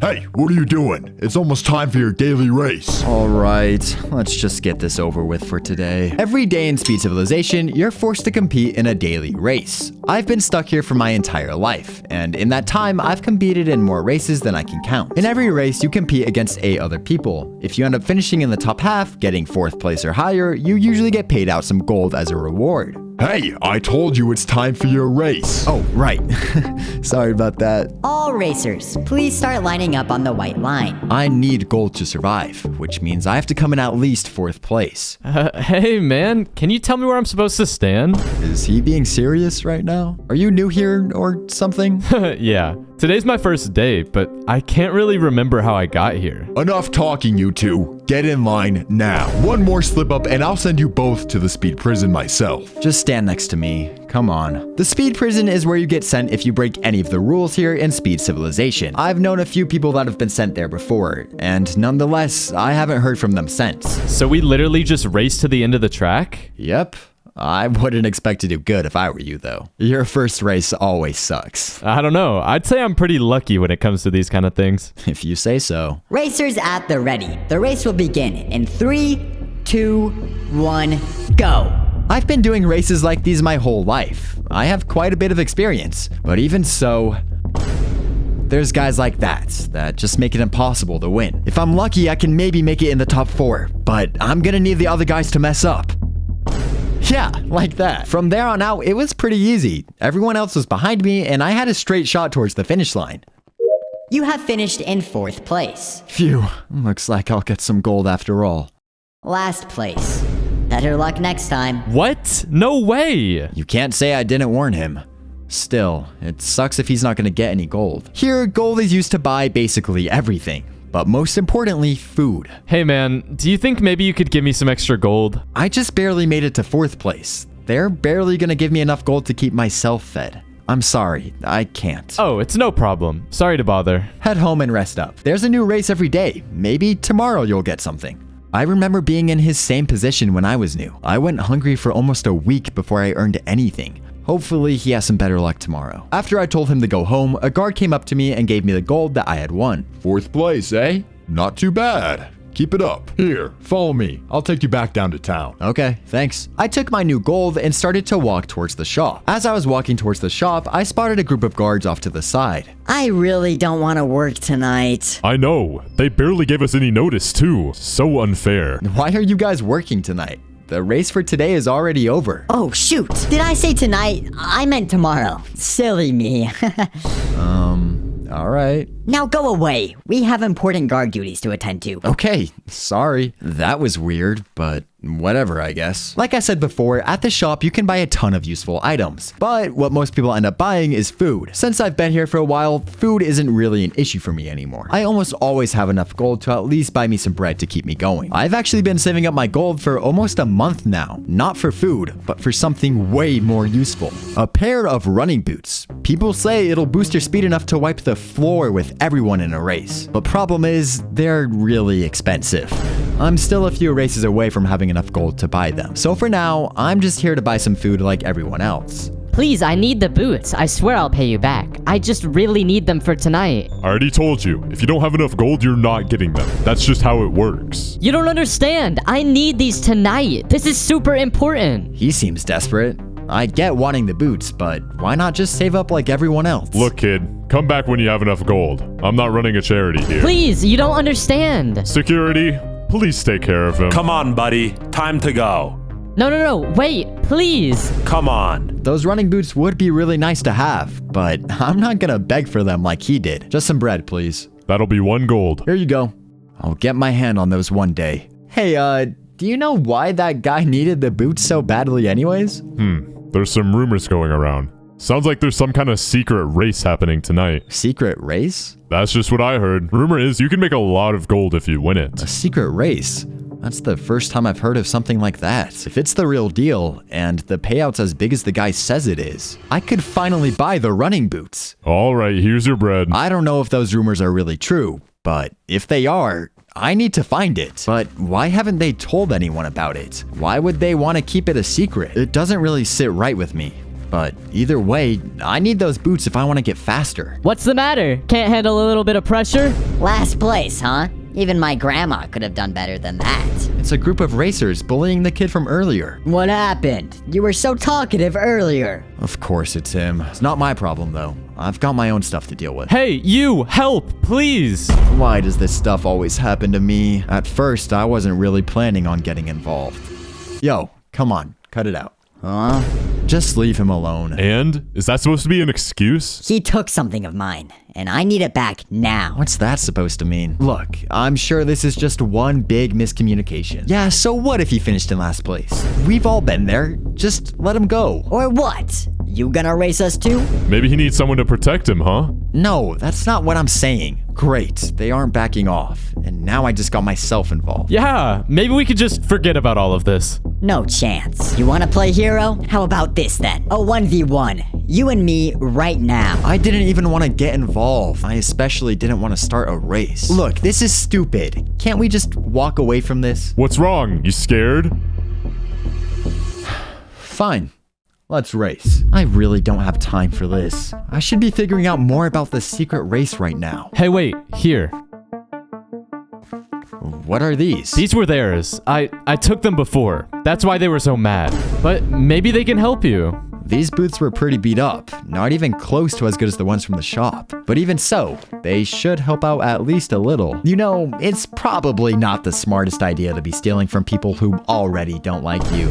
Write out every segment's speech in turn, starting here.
Hey, what are you doing? It's almost time for your daily race. Alright, let's just get this over with for today. Every day in Speed Civilization, you're forced to compete in a daily race. I've been stuck here for my entire life, and in that time, I've competed in more races than I can count. In every race, you compete against 8 other people. If you end up finishing in the top half, getting 4th place or higher, you usually get paid out some gold as a reward. Hey, I told you it's time for your race. Oh, right. Sorry about that. All racers, please start lining up on the white line. I need gold to survive, which means I have to come in at least 4th place. Hey man, can you tell me where I'm supposed to stand? Is he being serious right now? Are you new here or something? Yeah, today's my first day, but I can't really remember how I got here. Enough talking, you two. Get in line now. One more slip up and I'll send you both to the speed prison myself. Just stand next to me. Come on. The speed prison is where you get sent if you break any of the rules here in Speed Civilization. I've known a few people that have been sent there before, and nonetheless, I haven't heard from them since. So we literally just raced to the end of the track? Yep. I wouldn't expect to do good if I were you, though. Your first race always sucks. I don't know. I'd say I'm pretty lucky when it comes to these kind of things. If you say so. Racers at the ready. The race will begin in 3, 2, 1, go. I've been doing races like these my whole life. I have quite a bit of experience, but even so, there's guys like that just make it impossible to win. If I'm lucky, I can maybe make it in the top 4, but I'm gonna need the other guys to mess up. Yeah, like that. From there on out, it was pretty easy. Everyone else was behind me, and I had a straight shot towards the finish line. You have finished in 4th place. Phew, looks like I'll get some gold after all. Last place. Better luck next time. What? No way! You can't say I didn't warn him. Still, it sucks if he's not gonna get any gold. Here, gold is used to buy basically everything, but most importantly, food. Hey man, do you think maybe you could give me some extra gold? I just barely made it to 4th place. They're barely gonna give me enough gold to keep myself fed. I'm sorry, I can't. Oh, it's no problem. Sorry to bother. Head home and rest up. There's a new race every day. Maybe tomorrow you'll get something. I remember being in his same position when I was new. I went hungry for almost a week before I earned anything. Hopefully he has some better luck tomorrow. After I told him to go home, a guard came up to me and gave me the gold that I had won. 4th place, eh? Not too bad. Keep it up. Here, follow me. I'll take you back down to town. Okay, thanks. I took my new gold and started to walk towards the shop. As I was walking towards the shop, I spotted a group of guards off to the side. I really don't want to work tonight. I know. They barely gave us any notice, too. So unfair. Why are you guys working tonight? The race for today is already over. Oh, shoot. Did I say tonight? I meant tomorrow. Silly me. All right. Now go away. We have important guard duties to attend to. Okay, sorry. That was weird, but whatever, I guess. Like I said before, at the shop, you can buy a ton of useful items. But what most people end up buying is food. Since I've been here for a while, food isn't really an issue for me anymore. I almost always have enough gold to at least buy me some bread to keep me going. I've actually been saving up my gold for almost a month now. Not for food, but for something way more useful. A pair of running boots. People say it'll boost your speed enough to wipe the floor with everyone in a race. But problem is, they're really expensive. I'm still a few races away from having enough gold to buy them. So for now, I'm just here to buy some food like everyone else. Please, I need the boots. I swear I'll pay you back. I just really need them for tonight. I already told you. If you don't have enough gold, you're not getting them. That's just how it works. You don't understand. I need these tonight. This is super important. He seems desperate. I get wanting the boots, but why not just save up like everyone else? Look, kid. Come back when you have enough gold. I'm not running a charity here. Please, you don't understand. Security, please take care of him. Come on, buddy. Time to go. No. Wait, please. Come on. Those running boots would be really nice to have, but I'm not gonna beg for them like he did. Just some bread, please. That'll be 1 gold. Here you go. I'll get my hand on those one day. Hey, do you know why that guy needed the boots so badly anyways? There's some rumors going around. Sounds like there's some kind of secret race happening tonight. Secret race? That's just what I heard. Rumor is you can make a lot of gold if you win it. A secret race? That's the first time I've heard of something like that. If it's the real deal, and the payout's as big as the guy says it is, I could finally buy the running boots. All right, here's your bread. I don't know if those rumors are really true, but if they are, I need to find it. But why haven't they told anyone about it? Why would they want to keep it a secret? It doesn't really sit right with me. But either way, I need those boots if I want to get faster. What's the matter? Can't handle a little bit of pressure? Last place, huh? Even my grandma could have done better than that. It's a group of racers bullying the kid from earlier. What happened? You were so talkative earlier. Of course it's him. It's not my problem though. I've got my own stuff to deal with. Hey, you! Help! Please! Why does this stuff always happen to me? At first, I wasn't really planning on getting involved. Yo, come on, cut it out. Huh? Just leave him alone. And? Is that supposed to be an excuse? He took something of mine, and I need it back now. What's that supposed to mean? Look, I'm sure this is just one big miscommunication. Yeah, so what if he finished in last place? We've all been there. Just let him go. Or what? You gonna race us too? Maybe he needs someone to protect him, huh? No, that's not what I'm saying. Great, they aren't backing off. And now I just got myself involved. Yeah, maybe we could just forget about all of this. No chance. You wanna play hero? How about this then? A 1v1. You and me right now. I didn't even want to get involved. I especially didn't want to start a race. Look, this is stupid. Can't we just walk away from this? What's wrong? You scared? Fine. Let's race. I really don't have time for this. I should be figuring out more about the secret race right now. Hey, wait, here. What are these? These were theirs. I took them before. That's why they were so mad. But maybe they can help you. These boots were pretty beat up, not even close to as good as the ones from the shop. But even so, they should help out at least a little. You know, it's probably not the smartest idea to be stealing from people who already don't like you.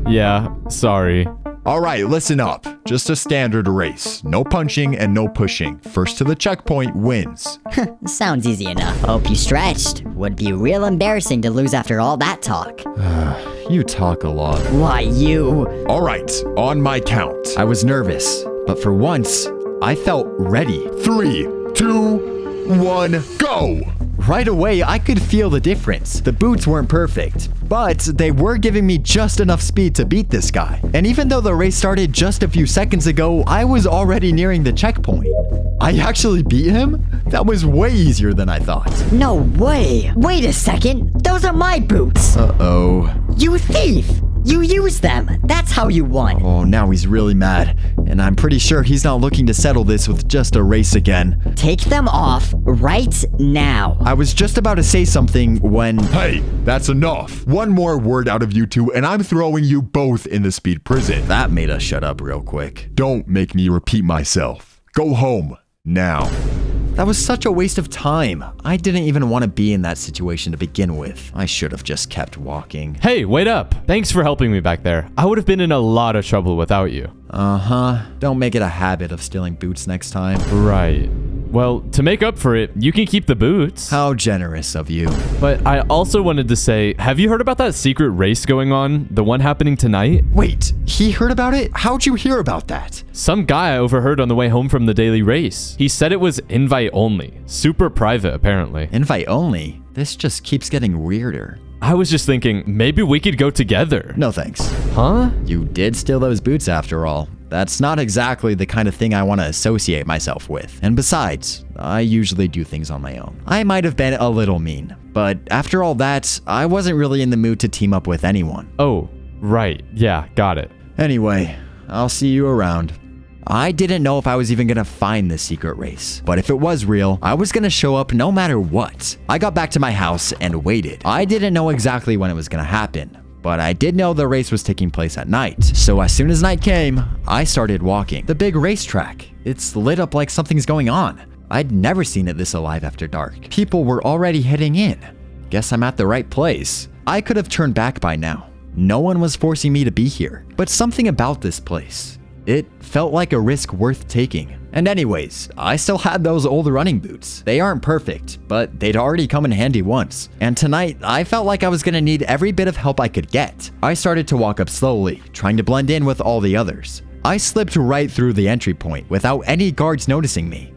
Yeah, sorry. All right, listen up. Just a standard race. No punching and no pushing. First to the checkpoint wins. Sounds easy enough. Hope you stretched. Would be real embarrassing to lose after all that talk. You talk a lot. Why you? All right, on my count. I was nervous, but for once, I felt ready. 3, 2, 1, go! Right away, I could feel the difference. The boots weren't perfect, but they were giving me just enough speed to beat this guy. And even though the race started just a few seconds ago, I was already nearing the checkpoint. I actually beat him? That was way easier than I thought. No way. Wait a second. Those are my boots. Uh-oh. You thief. You used them. That's how you won. Oh, now he's really mad. And I'm pretty sure he's not looking to settle this with just a race again. Take them off right now. I was just about to say something when... Hey, that's enough. One more word out of you two and I'm throwing you both in the speed prison. That made us shut up real quick. Don't make me repeat myself. Go home now. That was such a waste of time. I didn't even want to be in that situation to begin with. I should have just kept walking. Hey, wait up. Thanks for helping me back there. I would have been in a lot of trouble without you. Uh-huh. Don't make it a habit of stealing boots next time. Right. Well, to make up for it, you can keep the boots. How generous of you. But I also wanted to say, have you heard about that secret race going on? The one happening tonight? Wait, he heard about it? How'd you hear about that? Some guy I overheard on the way home from the daily race. He said it was invite only. Super private, apparently. Invite only? This just keeps getting weirder. I was just thinking, maybe we could go together. No thanks. Huh? You did steal those boots after all. That's not exactly the kind of thing I want to associate myself with. And besides, I usually do things on my own. I might have been a little mean, but after all that, I wasn't really in the mood to team up with anyone. Oh, right. Yeah, got it. Anyway, I'll see you around. I didn't know if I was even gonna find this secret race, but if it was real, I was gonna show up no matter what. I got back to my house and waited. I didn't know exactly when it was gonna happen, but I did know the race was taking place at night. So as soon as night came, I started walking. The big racetrack. It's lit up like something's going on. I'd never seen it this alive after dark. People were already heading in. Guess I'm at the right place. I could have turned back by now. No one was forcing me to be here. But something about this place. It felt like a risk worth taking. And anyways, I still had those old running boots. They aren't perfect, but they'd already come in handy once. And tonight, I felt like I was gonna need every bit of help I could get. I started to walk up slowly, trying to blend in with all the others. I slipped right through the entry point without any guards noticing me.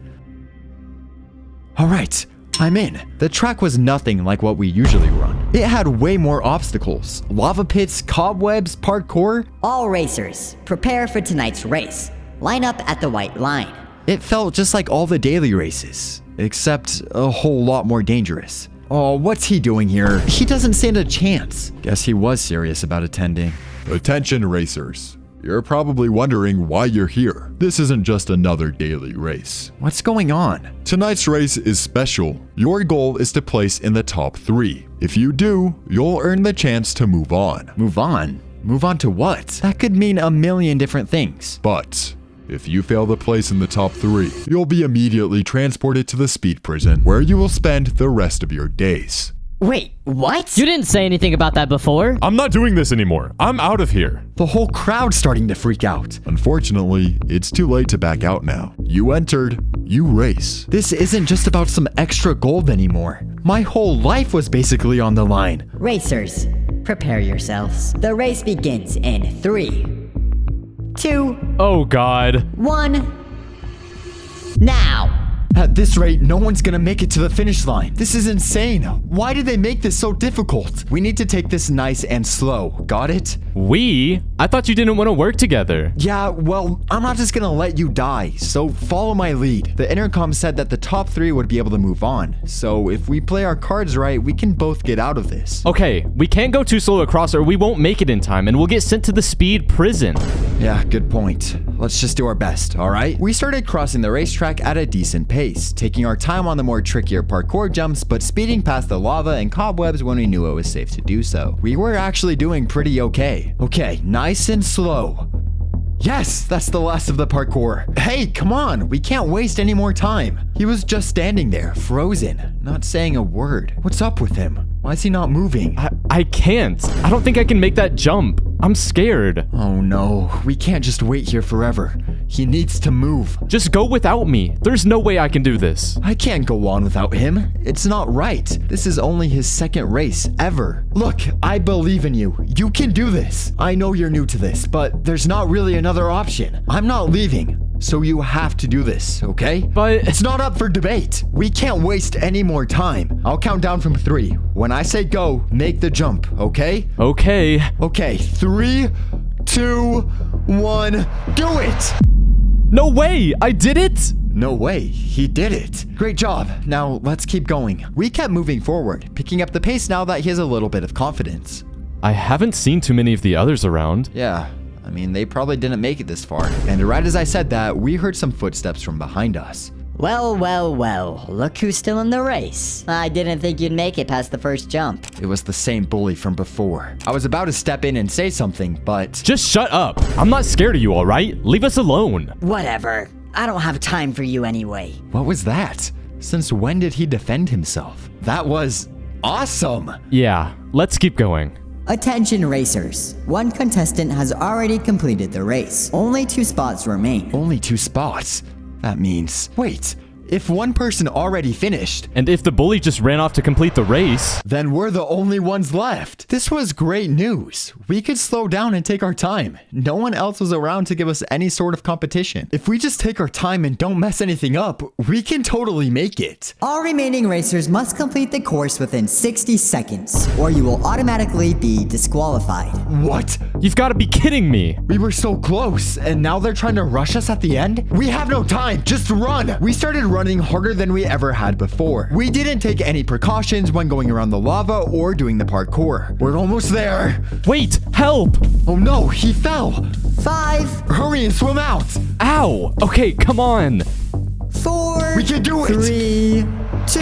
All right, I'm in. The track was nothing like what we usually run. It had way more obstacles. Lava pits, cobwebs, parkour. All racers, prepare for tonight's race. Line up at the white line. It felt just like all the daily races, except a whole lot more dangerous. Oh, what's he doing here? He doesn't stand a chance. Guess he was serious about attending. Attention racers. You're probably wondering why you're here. This isn't just another daily race. What's going on? Tonight's race is special. Your goal is to place in the top 3. If you do, you'll earn the chance to move on. Move on? Move on to what? That could mean a million different things. But if you fail to place in the top 3, you'll be immediately transported to the speed prison, where you will spend the rest of your days. Wait, what? You didn't say anything about that before. I'm not doing this anymore. I'm out of here. The whole crowd's starting to freak out. Unfortunately, it's too late to back out now. You entered, you race. This isn't just about some extra gold anymore. My whole life was basically on the line. Racers, prepare yourselves. The race begins in 3, 2, Oh God. 1. Now! At this rate, no one's gonna make it to the finish line. This is insane. Why did they make this so difficult? We need to take this nice and slow. Got it? We? I thought you didn't want to work together. Yeah, well, I'm not just gonna let you die, so follow my lead. The intercom said that the top 3 would be able to move on, so if we play our cards right, we can both get out of this. Okay, we can't go too slow across or we won't make it in time and we'll get sent to the speed prison. Yeah, good point. Let's just do our best, alright? We started crossing the racetrack at a decent pace, taking our time on the more trickier parkour jumps, but speeding past the lava and cobwebs when we knew it was safe to do so. We were actually doing pretty okay. Okay, nice and slow. Yes, that's the last of the parkour. Hey, come on, we can't waste any more time. He was just standing there, frozen, not saying a word. What's up with him? Why is he not moving? I can't. I don't think I can make that jump. I'm scared. Oh no, we can't just wait here forever. He needs to move. Just go without me. There's no way I can do this. I can't go on without him. It's not right. This is only his second race ever. Look, I believe in you. You can do this. I know you're new to this, but there's not really another option. I'm not leaving. So you have to do this, okay? But it's not up for debate. We can't waste any more time. I'll count down from 3. When I say go, make the jump, okay? Okay. Okay, 3, 2, 1, do it! No way! I did it! No way, he did it. Great job. Now let's keep going. We kept moving forward, picking up the pace now that he has a little bit of confidence. I haven't seen too many of the others around. Yeah. I mean, they probably didn't make it this far. And right as I said that, we heard some footsteps from behind us. Well, well, well. Look who's still in the race. I didn't think you'd make it past the first jump. It was the same bully from before. I was about to step in and say something, but... Just shut up. I'm not scared of you, all right? Leave us alone. Whatever. I don't have time for you anyway. What was that? Since when did he defend himself? That was awesome. Yeah, let's keep going. Attention racers. One contestant has already completed the race. Only 2 spots remain. Only 2 spots? That means... Wait, if one person already finished... And if the bully just ran off to complete the race... Then we're the only ones left. This was great news. We could slow down and take our time. No one else was around to give us any sort of competition. If we just take our time and don't mess anything up, we can totally make it. All remaining racers must complete the course within 60 seconds, or you will automatically be disqualified. What? You've got to be kidding me. We were so close, and now they're trying to rush us at the end? We have no time. Just run. We started running harder than we ever had before. We didn't take any precautions when going around the lava or doing the parkour. We're almost there. Wait, help. Oh no, he fell. 5. Hurry and swim out. Ow. Okay, come on. 4. We can do it. 3, 2,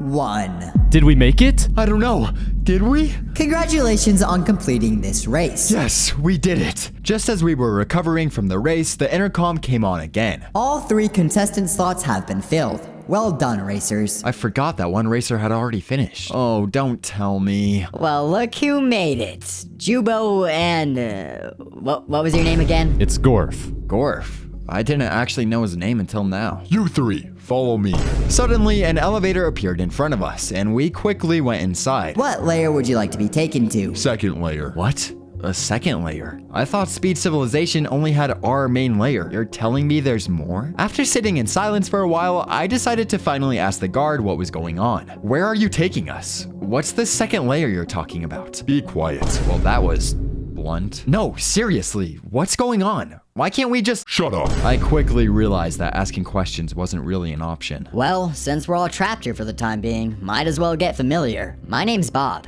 1. Did we make it? I don't know. Did we? Congratulations on completing this race. Yes, we did it. Just as we were recovering from the race, the intercom came on again. All 3 contestant slots have been filled. Well done, racers. I forgot that one racer had already finished. Oh, don't tell me. Well, look who made it. Jubo and... what was your name again? It's Gorf. Gorf. I didn't actually know his name until now. You 3, follow me. Suddenly, an elevator appeared in front of us, and we quickly went inside. What layer would you like to be taken to? Second layer. What? A second layer? I thought Speed Civilization only had our main layer. You're telling me there's more? After sitting in silence for a while, I decided to finally ask the guard what was going on. Where are you taking us? What's the second layer you're talking about? Be quiet. Well, that was blunt. No, seriously, what's going on? Why can't we just... Shut up. I quickly realized that asking questions wasn't really an option. Well, since we're all trapped here for the time being, might as well get familiar. My name's Bob.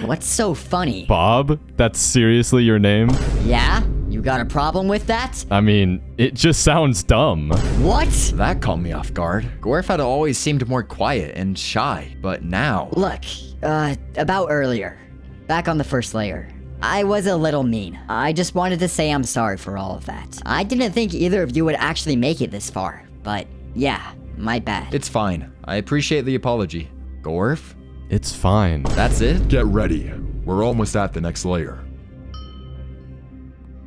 What's so funny? Bob? That's seriously your name? Yeah? You You got a problem with that? I mean, it just sounds dumb. What? That caught me off guard. Gorf had always seemed more quiet and shy, but now... Look, about earlier. Back on the first layer. I was a little mean. I just wanted to say I'm sorry for all of that. I didn't think either of you would actually make it this far, but yeah, my bad. It's fine. I appreciate the apology. Gorf? It's fine. That's it? Get ready. We're almost at the next layer.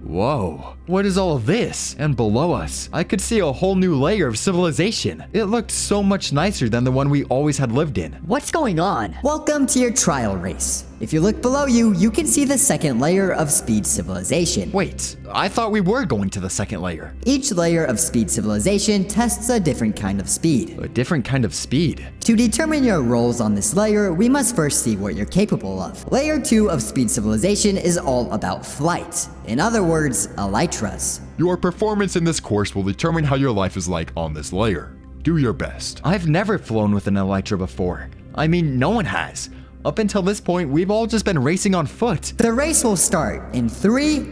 Whoa, what is all of this? And below us, I could see a whole new layer of civilization. It looked so much nicer than the one we always had lived in. What's going on? Welcome to your trial race. If you look below you, you can see the second layer of speed civilization. Wait, I thought we were going to the second layer. Each layer of speed civilization tests a different kind of speed. A different kind of speed. To determine your roles on this layer, we must first see what you're capable of. Layer 2 of speed civilization is all about flight. In other words, elytras. Your performance in this course will determine how your life is like on this layer. Do your best. I've never flown with an elytra before. I mean, no one has. Up until this point, we've all just been racing on foot. The race will start in 3,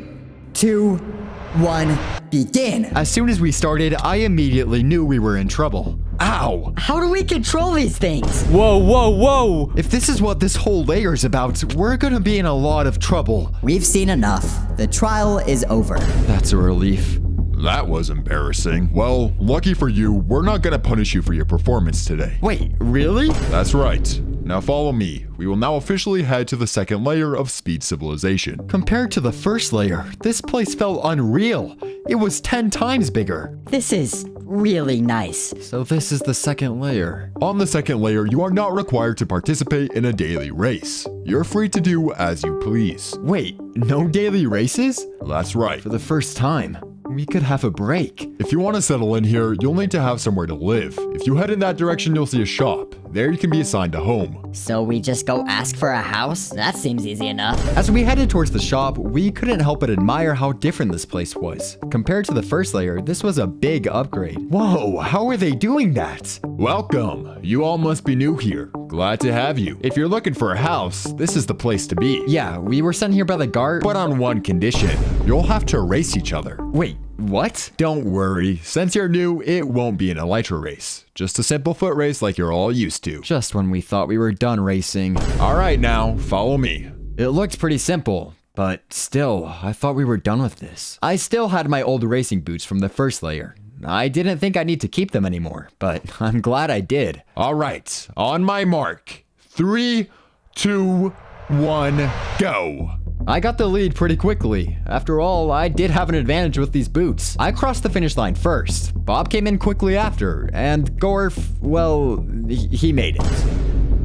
2, 1, begin. As soon as we started, I immediately knew we were in trouble. Ow! How do we control these things? Whoa, whoa, whoa! If this is what this whole layer's about, we're gonna be in a lot of trouble. We've seen enough. The trial is over. That's a relief. That was embarrassing. Well, lucky for you, we're not gonna punish you for your performance today. Wait, really? That's right. Now follow me. We will now officially head to the second layer of speed civilization. Compared to the first layer, this place felt unreal. It was 10 times bigger. This is really nice. So this is the second layer. On the second layer, you are not required to participate in a daily race. You're free to do as you please. Wait, no daily races? That's right. For the first time, we could have a break. If you want to settle in here, you'll need to have somewhere to live. If you head in that direction, you'll see a shop. There you can be assigned a home. So we just go ask for a house? That seems easy enough. As we headed towards the shop, we couldn't help but admire how different this place was. Compared to the first layer, this was a big upgrade. Whoa, how are they doing that? Welcome. You all must be new here. Glad to have you. If you're looking for a house, this is the place to be. Yeah, we were sent here by the guard. But on one condition. You'll have to race each other. Wait, what? Don't worry. Since you're new, it won't be an elytra race. Just a simple foot race like you're all used to. Just when we thought we were done racing. All right, now, follow me. It looked pretty simple, but still, I thought we were done with this. I still had my old racing boots from the first layer. I didn't think I'd need to keep them anymore, but I'm glad I did. All right, on my mark. 3, 2, 1, go. I got the lead pretty quickly. After all, I did have an advantage with these boots. I crossed the finish line first. Bob came in quickly after, and Gorf, well, he made it.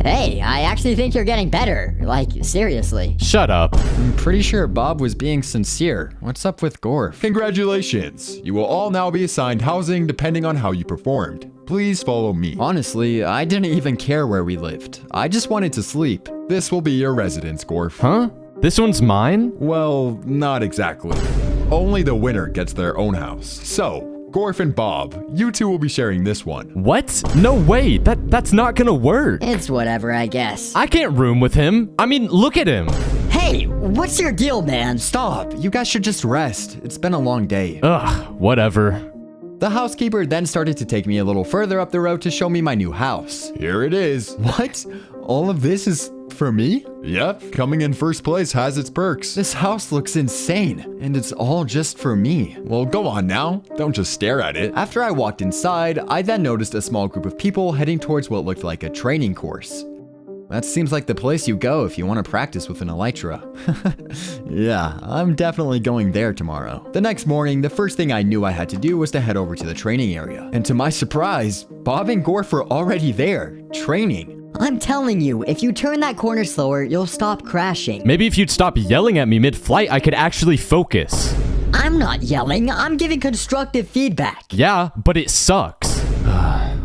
Hey, I actually think you're getting better. Like, seriously. Shut up. I'm pretty sure Bob was being sincere. What's up with Gorf? Congratulations. You will all now be assigned housing depending on how you performed. Please follow me. Honestly, I didn't even care where we lived. I just wanted to sleep. This will be your residence, Gorf. Huh? This one's mine? Well, not exactly. Only the winner gets their own house. So, Gorf and Bob, you two will be sharing this one. What? No way. That's not gonna work. It's whatever, I guess. I can't room with him. I mean, look at him. Hey, what's your deal, man? Stop. You guys should just rest. It's been a long day. Ugh, whatever. The housekeeper then started to take me a little further up the road to show me my new house. Here it is. What? All of this is for me? Yep, coming in first place has its perks. This house looks insane, and it's all just for me. Well, go on now. Don't just stare at it. After I walked inside, I then noticed a small group of people heading towards what looked like a training course. That seems like the place you go if you want to practice with an elytra. Yeah, I'm definitely going there tomorrow. The next morning, the first thing I knew I had to do was to head over to the training area. And to my surprise, Bob and Gorf were already there, training. I'm telling you, if you turn that corner slower, you'll stop crashing. Maybe if you'd stop yelling at me mid-flight, I could actually focus. I'm not yelling, I'm giving constructive feedback. Yeah, but it sucks.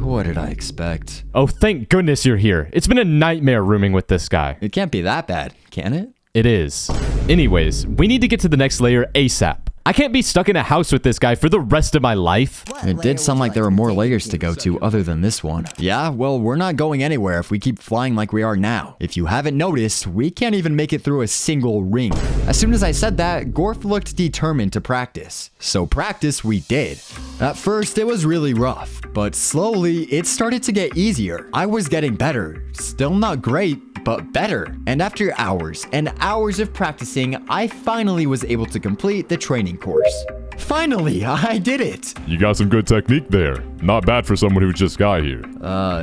What did I expect? Oh, thank goodness you're here. It's been a nightmare rooming with this guy. It can't be that bad, can it? It is. Anyways, we need to get to the next layer ASAP. I can't be stuck in a house with this guy for the rest of my life. It did sound like there were more layers to go to other than this one. Yeah, well, we're not going anywhere if we keep flying like we are now. If you haven't noticed, we can't even make it through a single ring. As soon as I said that, Gorf looked determined to practice. So practice we did. At first, it was really rough, but slowly, it started to get easier. I was getting better. Still not great, but better. And after hours and hours of practicing, I finally was able to complete the training course. Finally, I did it. You got some good technique there. Not bad for someone who just got here.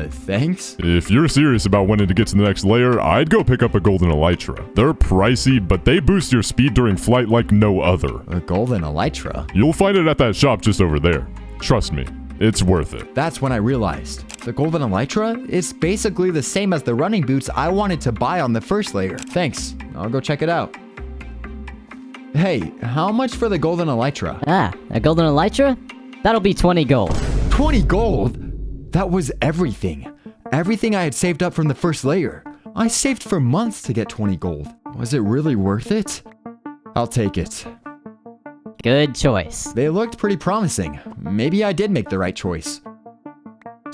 Thanks. If you're serious about wanting to get to the next layer, I'd go pick up a golden elytra. They're pricey, but they boost your speed during flight like no other. A golden elytra? You'll find it at that shop just over there. Trust me, it's worth it. That's when I realized. The golden elytra is basically the same as the running boots I wanted to buy on the first layer. Thanks. I'll go check it out. Hey, how much for the golden elytra? Ah, a golden elytra? That'll be 20 gold. 20 gold? That was everything. Everything I had saved up from the first layer. I saved for months to get 20 gold. Was it really worth it? I'll take it. Good choice. They looked pretty promising. Maybe I did make the right choice.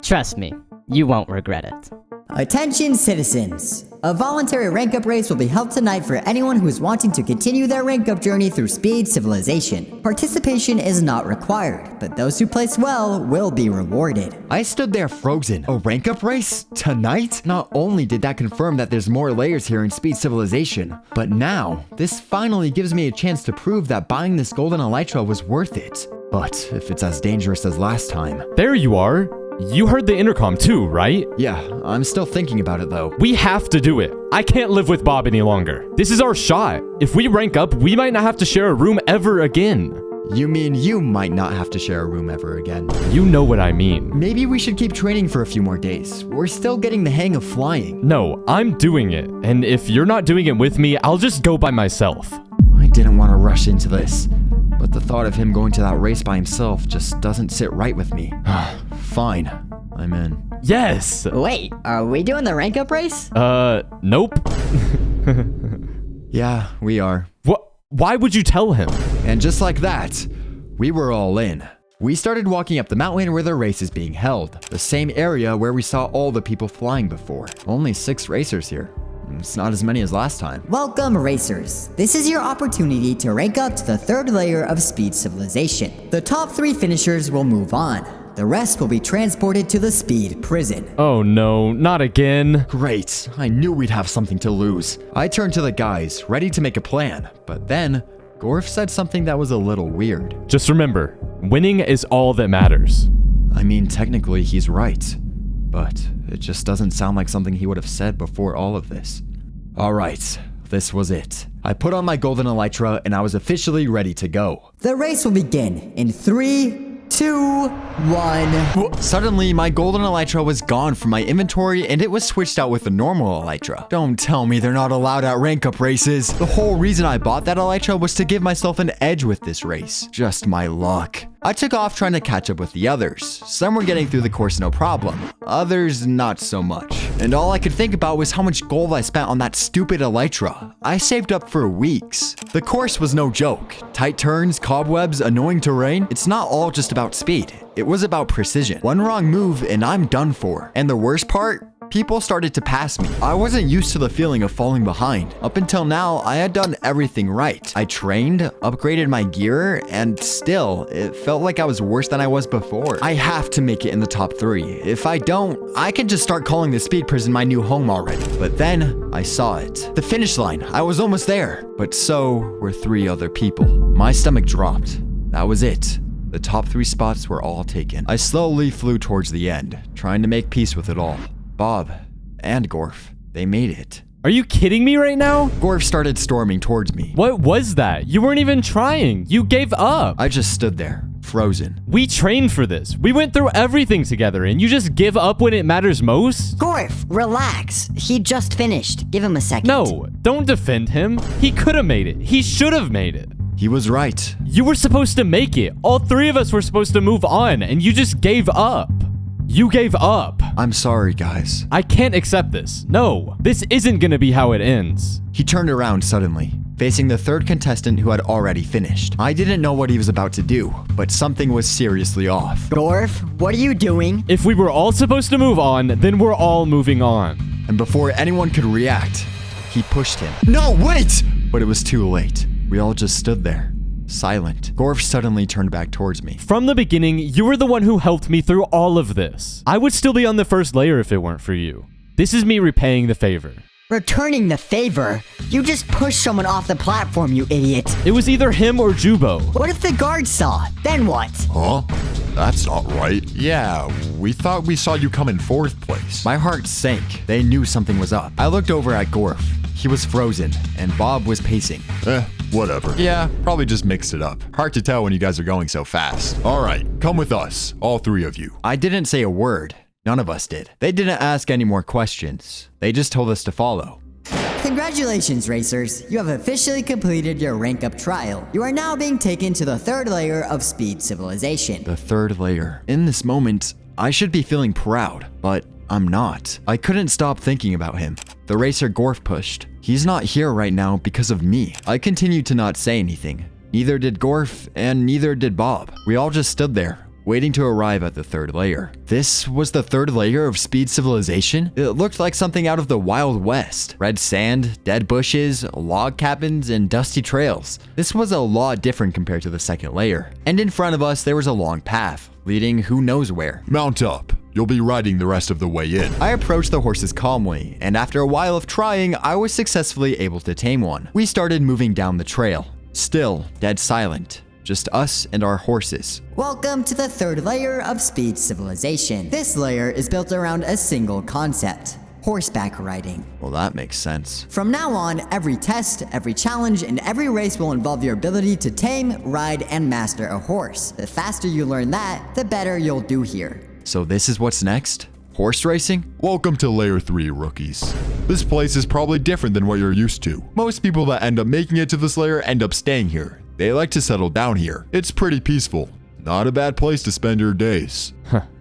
Trust me, you won't regret it. Attention citizens! A voluntary rank up race will be held tonight for anyone who is wanting to continue their rank up journey through Speed Civilization. Participation is not required, but those who place well will be rewarded. I stood there frozen. A rank up race? Tonight? Not only did that confirm that there's more layers here in Speed Civilization, but now, this finally gives me a chance to prove that buying this golden elytra was worth it. But if it's as dangerous as last time... There you are. You heard the intercom too, right? Yeah, I'm still thinking about it though. We have to do it. I can't live with Bob any longer. This is our shot. If we rank up, we might not have to share a room ever again. You mean you might not have to share a room ever again? You know what I mean. Maybe we should keep training for a few more days. We're still getting the hang of flying. No, I'm doing it. And if you're not doing it with me, I'll just go by myself. I didn't want to rush into this, but the thought of him going to that race by himself just doesn't sit right with me. Fine, I'm in. Yes! Wait, are we doing the rank up race? Nope. Yeah, we are. What? Why would you tell him? And just like that, we were all in. We started walking up the mountain where the race is being held, the same area where we saw all the people flying before. Only 6 racers here. It's not as many as last time. Welcome, racers. This is your opportunity to rank up to the 3rd layer of Speed Civilization. The top 3 finishers will move on. The rest will be transported to the Speed Prison. Oh no, not again. Great, I knew we'd have something to lose. I turned to the guys, ready to make a plan, but then Gorf said something that was a little weird. Just remember, winning is all that matters. I mean, technically he's right, but it just doesn't sound like something he would have said before all of this. All right, this was it. I put on my golden elytra and I was officially ready to go. The race will begin in 3, 2, 1. Suddenly, my golden elytra was gone from my inventory and it was switched out with a normal elytra. Don't tell me they're not allowed at rank up races. The whole reason I bought that elytra was to give myself an edge with this race. Just my luck. I took off trying to catch up with the others. Some were getting through the course no problem. Others, not so much. And all I could think about was how much gold I spent on that stupid elytra. I saved up for weeks. The course was no joke. Tight turns, cobwebs, annoying terrain. It's not all just about speed. It was about precision. One wrong move and I'm done for. And the worst part? People started to pass me. I wasn't used to the feeling of falling behind. Up until now, I had done everything right. I trained, upgraded my gear, and still, it felt like I was worse than I was before. I have to make it in the top 3. If I don't, I can just start calling the Speed Prison my new home already. But then, I saw it. The finish line. I was almost there. But so were 3 other people. My stomach dropped. That was it. The top 3 spots were all taken. I slowly flew towards the end, trying to make peace with it all. Bob and Gorf, they made it. Are you kidding me right now? Gorf started storming towards me. What was that? You weren't even trying. You gave up. I just stood there, frozen. We trained for this. We went through everything together and you just give up when it matters most? Gorf, relax. He just finished. Give him a second. No, don't defend him. He could have made it. He should have made it. He was right. You were supposed to make it. All 3 of us were supposed to move on and you just gave up. You gave up. I'm sorry, guys. I can't accept this. No, this isn't gonna be how it ends. He turned around suddenly. facing the third contestant who had already finished. I didn't know what he was about to do, but something was seriously off. Gorf, what are you doing? If we were all supposed to move on, then we're all moving on. And before anyone could react, he pushed him. No, wait! But it was too late. We all just stood there, silent. Gorf suddenly turned back towards me. From the beginning, you were the one who helped me through all of this. I would still be on the first layer if it weren't for you. This is me repaying the favor. Returning the favor? You just pushed someone off the platform, you idiot. It was either him or Jubo. What if the guard saw? Then what? Huh? That's not right. Yeah, we thought we saw you come in 4th place. My heart sank. They knew something was up. I looked over at Gorf. He was frozen, and Bob was pacing. Whatever. Yeah, probably just mixed it up. Hard to tell when you guys are going so fast. All right, come with us, all 3 of you. I didn't say a word. None of us did. They didn't ask any more questions. They just told us to follow. Congratulations, racers. You have officially completed your rank up trial. You are now being taken to the 3rd layer of Speed Civilization. The 3rd layer. In this moment, I should be feeling proud, but I'm not. I couldn't stop thinking about him. The racer Gorf pushed. He's not here right now because of me. I continued to not say anything. Neither did Gorf, and neither did Bob. We all just stood there, waiting to arrive at the 3rd layer. This was the 3rd layer of Speed Civilization? It looked like something out of the Wild West. Red sand, dead bushes, log cabins, and dusty trails. This was a lot different compared to the 2nd layer. And in front of us, there was a long path, leading who knows where. Mount up. You'll be riding the rest of the way in. I approached the horses calmly, and after a while of trying, I was successfully able to tame one. We started moving down the trail, still dead silent. Just us and our horses. Welcome to the 3rd layer of Speed Civilization. This layer is built around a single concept: horseback riding. Well, that makes sense. From now on, every test, every challenge, and every race will involve your ability to tame, ride, and master a horse. The faster you learn that, the better you'll do here. So this is what's next? Horse racing? Welcome to Layer 3, rookies. This place is probably different than what you're used to. Most people that end up making it to this layer end up staying here. They like to settle down here. It's pretty peaceful. Not a bad place to spend your days.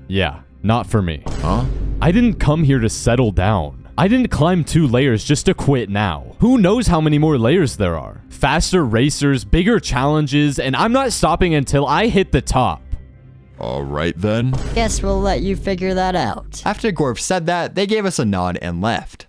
Yeah, not for me. Huh? I didn't come here to settle down. I didn't climb 2 layers just to quit now. Who knows how many more layers there are? Faster racers, bigger challenges, and I'm not stopping until I hit the top. All right then. Guess we'll let you figure that out. After Gorf said that, they gave us a nod and left.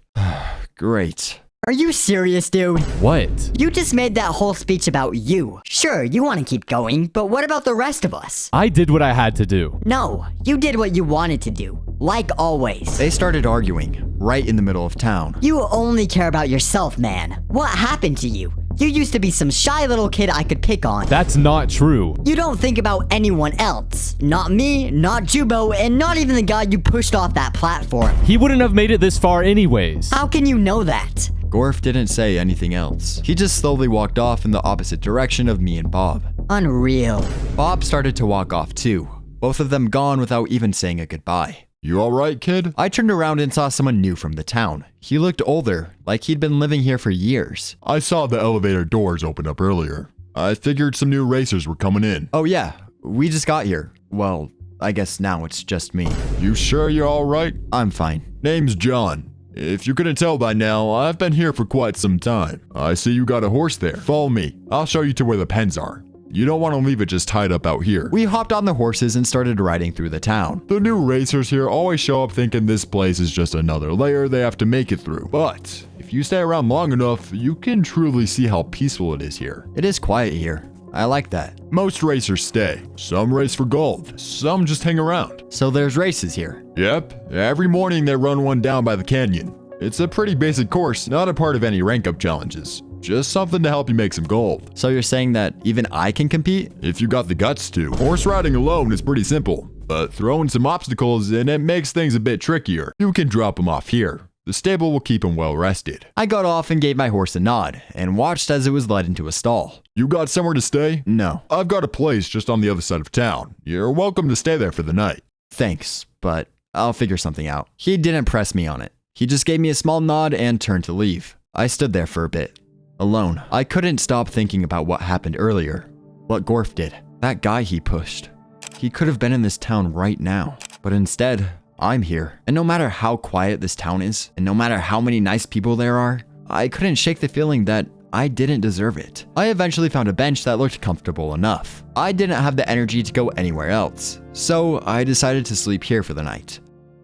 Great. Are you serious, dude? What? You just made that whole speech about you. Sure, you want to keep going, but what about the rest of us? I did what I had to do. No, you did what you wanted to do. Like always. They started arguing, right in the middle of town. You only care about yourself, man. What happened to you? You used to be some shy little kid I could pick on. That's not true. You don't think about anyone else. Not me, not Jubo, and not even the guy you pushed off that platform. He wouldn't have made it this far anyways. How can you know that? Gorf didn't say anything else. He just slowly walked off in the opposite direction of me and Bob. Unreal. Bob started to walk off too, both of them gone without even saying a goodbye. You all right, kid? I turned around and saw someone new from the town. He looked older, like he'd been living here for years. I saw the elevator doors open up earlier. I figured some new racers were coming in. Oh yeah, we just got here. Well, I guess now it's just me. You sure you're all right? I'm fine. Name's John. If you couldn't tell by now, I've been here for quite some time. I see you got a horse there. Follow me. I'll show you to where the pens are. You don't want to leave it just tied up out here. We hopped on the horses and started riding through the town. The new racers here always show up thinking this place is just another layer they have to make it through. But if you stay around long enough, you can truly see how peaceful it is here. It is quiet here. I like that. Most racers stay. Some race for gold. Some just hang around. So there's races here. Yep. Every morning they run one down by the canyon. It's a pretty basic course, not a part of any rank up challenges. Just something to help you make some gold. So you're saying that even I can compete? If you got the guts to. Horse riding alone is pretty simple, but throwing some obstacles in it makes things a bit trickier. You can drop them off here. The stable will keep him well rested. I got off and gave my horse a nod and watched as it was led into a stall. You got somewhere to stay? No. I've got a place just on the other side of town. You're welcome to stay there for the night. Thanks, but I'll figure something out. He didn't press me on it. He just gave me a small nod and turned to leave. I stood there for a bit. Alone. I couldn't stop thinking about what happened earlier. What Gorf did. That guy he pushed. He could have been in this town right now. But instead, I'm here. And no matter how quiet this town is, and no matter how many nice people there are, I couldn't shake the feeling that I didn't deserve it. I eventually found a bench that looked comfortable enough. I didn't have the energy to go anywhere else, so I decided to sleep here for the night.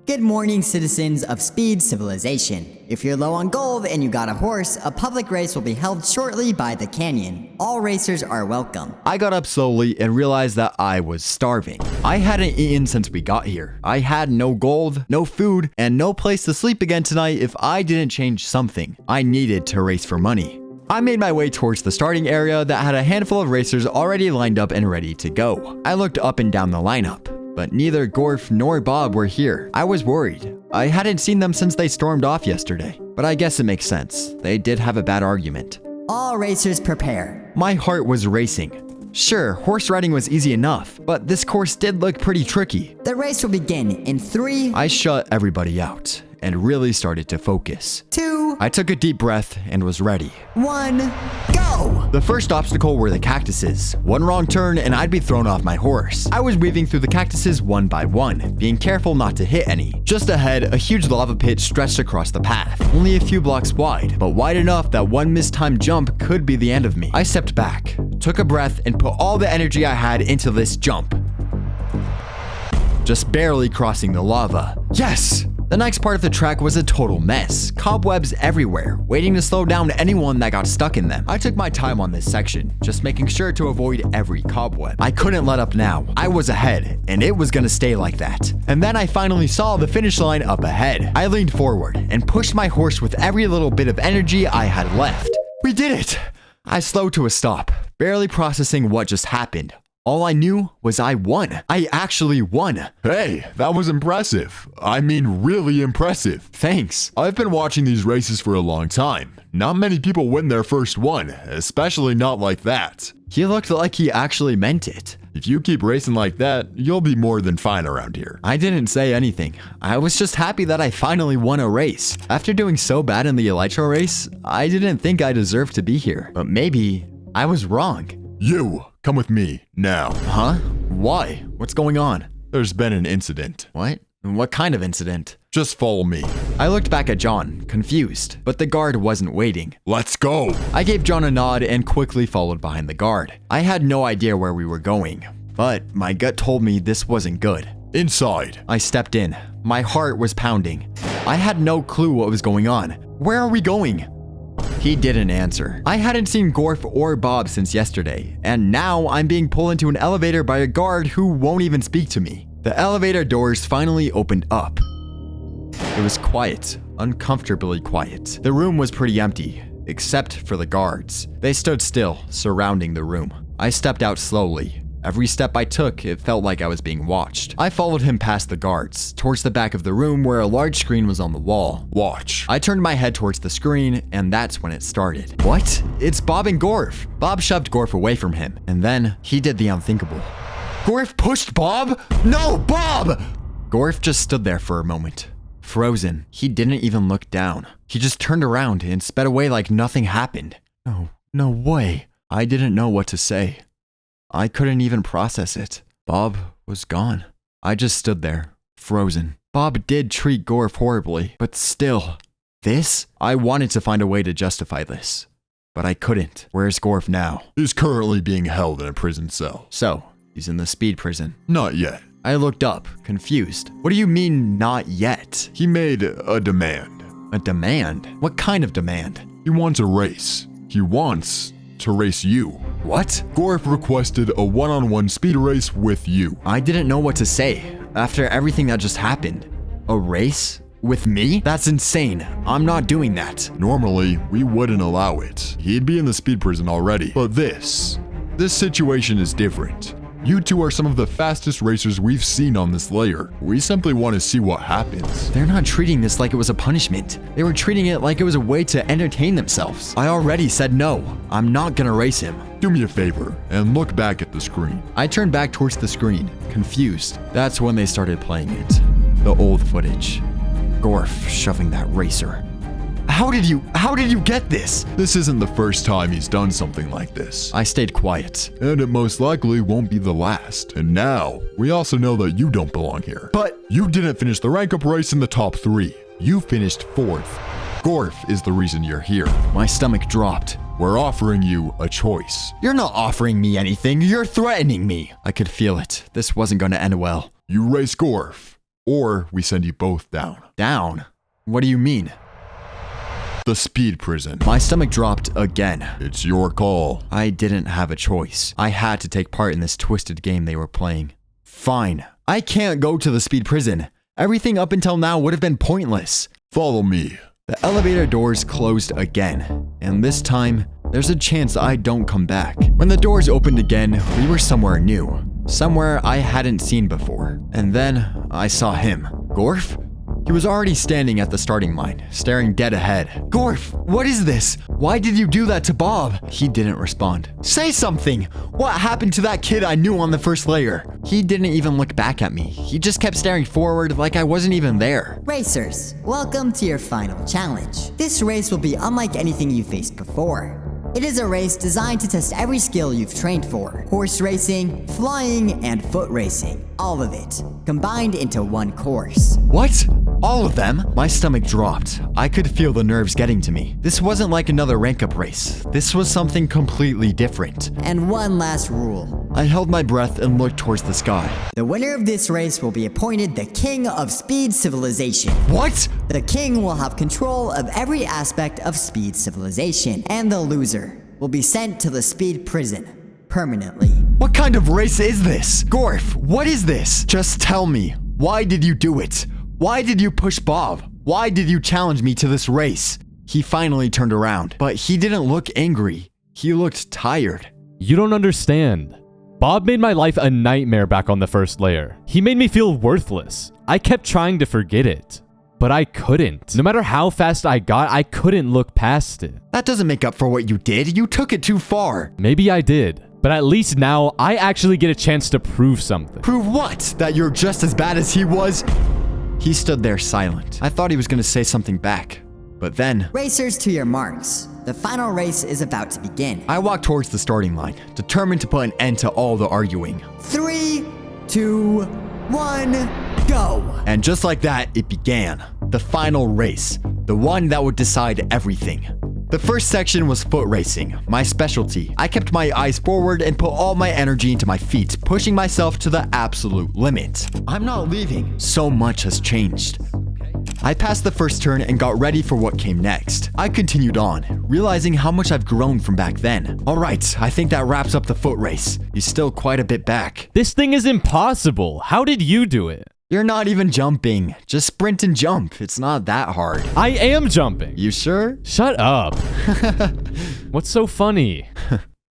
Good morning, citizens of Speed Civilization. If you're low on gold and you got a horse, a public race will be held shortly by the canyon. All racers are welcome. I got up slowly and realized that I was starving. I hadn't eaten since we got here. I had no gold, no food, and no place to sleep again tonight if I didn't change something. I needed to race for money. I made my way towards the starting area that had a handful of racers already lined up and ready to go. I looked up and down the lineup, but neither Gorf nor Bob were here. I was worried. I hadn't seen them since they stormed off yesterday, but I guess it makes sense. They did have a bad argument. All racers prepare. My heart was racing. Sure, horse riding was easy enough, but this course did look pretty tricky. The race will begin in 3, I shut everybody out and really started to focus. 2, I took a deep breath and was ready. 1, go! The first obstacle were the cactuses. One wrong turn and I'd be thrown off my horse. I was weaving through the cactuses one by one, being careful not to hit any. Just ahead, a huge lava pit stretched across the path, only a few blocks wide, but wide enough that one mistimed jump could be the end of me. I stepped back, took a breath, and put all the energy I had into this jump. Just barely crossing the lava. Yes! The next part of the track was a total mess. Cobwebs everywhere, waiting to slow down anyone that got stuck in them. I took my time on this section, just making sure to avoid every cobweb. I couldn't let up now. I was ahead, and it was gonna stay like that. And then I finally saw the finish line up ahead. I leaned forward and pushed my horse with every little bit of energy I had left. We did it! I slowed to a stop, barely processing what just happened. All I knew was I won. I actually won. Hey, that was impressive. I mean, really impressive. Thanks. I've been watching these races for a long time. Not many people win their first one, especially not like that. He looked like he actually meant it. If you keep racing like that, you'll be more than fine around here. I didn't say anything. I was just happy that I finally won a race. After doing so bad in the Elytra race, I didn't think I deserved to be here. But maybe I was wrong. You, come with me, now. Huh? Why? What's going on? There's been an incident. What? What kind of incident? Just follow me. I looked back at John, confused, but the guard wasn't waiting. Let's go. I gave John a nod and quickly followed behind the guard. I had no idea where we were going, but my gut told me this wasn't good. Inside. I stepped in. My heart was pounding. I had no clue what was going on. Where are we going? He didn't answer. I hadn't seen Gorf or Bob since yesterday, and now I'm being pulled into an elevator by a guard who won't even speak to me. The elevator doors finally opened up. It was quiet, uncomfortably quiet. The room was pretty empty, except for the guards. They stood still, surrounding the room. I stepped out slowly. Every step I took, it felt like I was being watched. I followed him past the guards, towards the back of the room where a large screen was on the wall. Watch. I turned my head towards the screen, and that's when it started. What? It's Bob and Gorf. Bob shoved Gorf away from him, and then he did the unthinkable. Gorf pushed Bob? No, Bob! Gorf just stood there for a moment, frozen. He didn't even look down. He just turned around and sped away like nothing happened. No way. I didn't know what to say. I couldn't even process it. Bob was gone. I just stood there, frozen. Bob did treat Gorf horribly, but still. This? I wanted to find a way to justify this, but I couldn't. Where's Gorf now? He's currently being held in a prison cell. So, he's in the speed prison. Not yet. I looked up, confused. What do you mean, not yet? He made a demand. A demand? What kind of demand? He wants a race. He wants to race you. What? Gorf requested a one-on-one speed race with you. I didn't know what to say after everything that just happened. A race? With me? That's insane. I'm not doing that. Normally, we wouldn't allow it. He'd be in the speed prison already. But this situation is different. You two are some of the fastest racers we've seen on this layer. We simply want to see what happens. They're not treating this like it was a punishment. They were treating it like it was a way to entertain themselves. I already said no. I'm not gonna race him. Do me a favor and look back at the screen. I turned back towards the screen, confused. That's when they started playing it. The old footage. Gorf shoving that racer. How did you get this? This isn't the first time he's done something like this. I stayed quiet. And it most likely won't be the last. And now, we also know that you don't belong here. But you didn't finish the rankup race in the top 3. You finished 4th. Gorf is the reason you're here. My stomach dropped. We're offering you a choice. You're not offering me anything. You're threatening me. I could feel it. This wasn't going to end well. You race Gorf, or we send you both down. Down? What do you mean? The speed prison. My stomach dropped again. It's your call. I didn't have a choice. I had to take part in this twisted game they were playing. Fine. I can't go to the speed prison. Everything up until now would have been pointless. Follow me. The elevator doors closed again, and this time, there's a chance I don't come back. When the doors opened again, we were somewhere new. Somewhere I hadn't seen before. And then, I saw him. Gorf? He was already standing at the starting line, staring dead ahead. Gorf, what is this? Why did you do that to Bob? He didn't respond. Say something! What happened to that kid I knew on the first layer? He didn't even look back at me. He just kept staring forward like I wasn't even there. Racers, welcome to your final challenge. This race will be unlike anything you faced before. It is a race designed to test every skill you've trained for. Horse racing, flying, and foot racing. All of it, combined into one course. What? All of them? My stomach dropped. I could feel the nerves getting to me. This wasn't like another rank up race. This was something completely different. And one last rule. I held my breath and looked towards the sky. The winner of this race will be appointed the King of Speed Civilization. What? The king will have control of every aspect of Speed Civilization, and the loser will be sent to the Speed Prison permanently. What kind of race is this? Gorf, what is this? Just tell me. Why did you do it? Why did you push Bob? Why did you challenge me to this race? He finally turned around, but he didn't look angry. He looked tired. You don't understand. Bob made my life a nightmare back on the first layer. He made me feel worthless. I kept trying to forget it, but I couldn't. No matter how fast I got, I couldn't look past it. That doesn't make up for what you did. You took it too far. Maybe I did, but at least now I actually get a chance to prove something. Prove what? That you're just as bad as he was? He stood there silent. I thought he was going to say something back, but then... Racers, to your marks. The final race is about to begin. I walked towards the starting line, determined to put an end to all the arguing. 3, 2, 1, go! And just like that, it began. The final race. The one that would decide everything. The first section was foot racing, my specialty. I kept my eyes forward and put all my energy into my feet, pushing myself to the absolute limit. I'm not leaving. So much has changed. I passed the first turn and got ready for what came next. I continued on, realizing how much I've grown from back then. Alright, I think that wraps up the foot race. He's still quite a bit back. This thing is impossible. How did you do it? You're not even jumping. Just sprint and jump. It's not that hard. I am jumping. You sure? Shut up. What's so funny?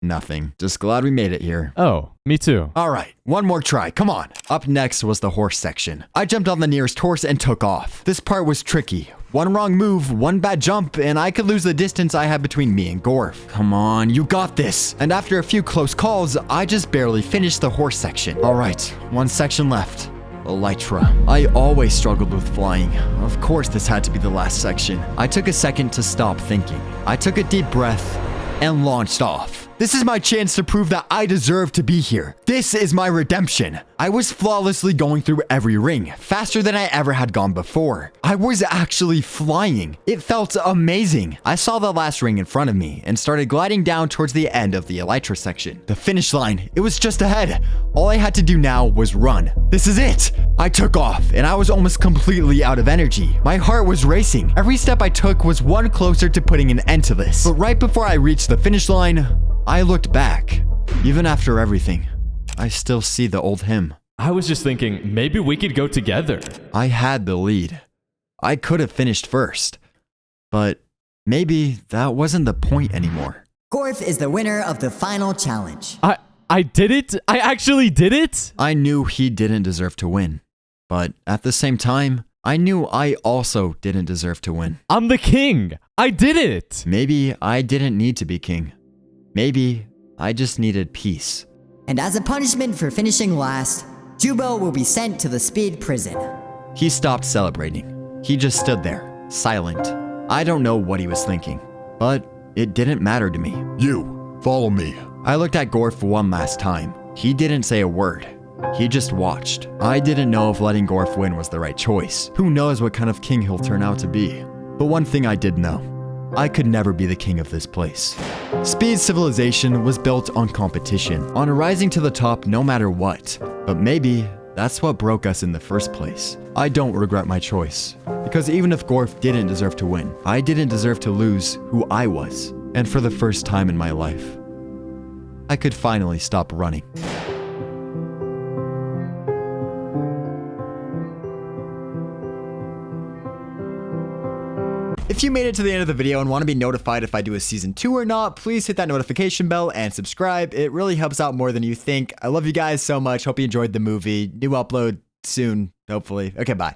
Nothing. Just glad we made it here. Oh, me too. Alright, one more try. Come on. Up next was the horse section. I jumped on the nearest horse and took off. This part was tricky. One wrong move, one bad jump, and I could lose the distance I had between me and Gorf. Come on, you got this. And after a few close calls, I just barely finished the horse section. Alright, one section left. Elytra. I always struggled with flying. Of course this had to be the last section. I took a second to stop thinking. I took a deep breath and launched off. This is my chance to prove that I deserve to be here. This is my redemption. I was flawlessly going through every ring, faster than I ever had gone before. I was actually flying. It felt amazing. I saw the last ring in front of me and started gliding down towards the end of the elytra section. The finish line, it was just ahead. All I had to do now was run. This is it. I took off and I was almost completely out of energy. My heart was racing. Every step I took was one closer to putting an end to this. But right before I reached the finish line, I looked back. Even after everything, I still see the old him. I was just thinking, maybe we could go together. I had the lead. I could have finished first. But maybe that wasn't the point anymore. Gorf is the winner of the final challenge. I did it? I actually did it? I knew he didn't deserve to win. But at the same time, I knew I also didn't deserve to win. I'm the king. I did it. Maybe I didn't need to be king. Maybe I just needed peace. And as a punishment for finishing last, Jubo will be sent to the speed prison. He stopped celebrating. He just stood there, silent. I don't know what he was thinking, but it didn't matter to me. You, follow me. I looked at Gorf one last time. He didn't say a word. He just watched. I didn't know if letting Gorf win was the right choice. Who knows what kind of king he'll turn out to be. But one thing I did know. I could never be the king of this place. Speed civilization was built on competition, on rising to the top no matter what. But maybe that's what broke us in the first place. I don't regret my choice, because even if Gorf didn't deserve to win, I didn't deserve to lose who I was. And for the first time in my life, I could finally stop running. If you made it to the end of the video and want to be notified if I do a season 2 or not, please hit that notification bell and subscribe. It really helps out more than you think. I love you guys so much. Hope you enjoyed the movie. New upload soon, hopefully. Okay, bye.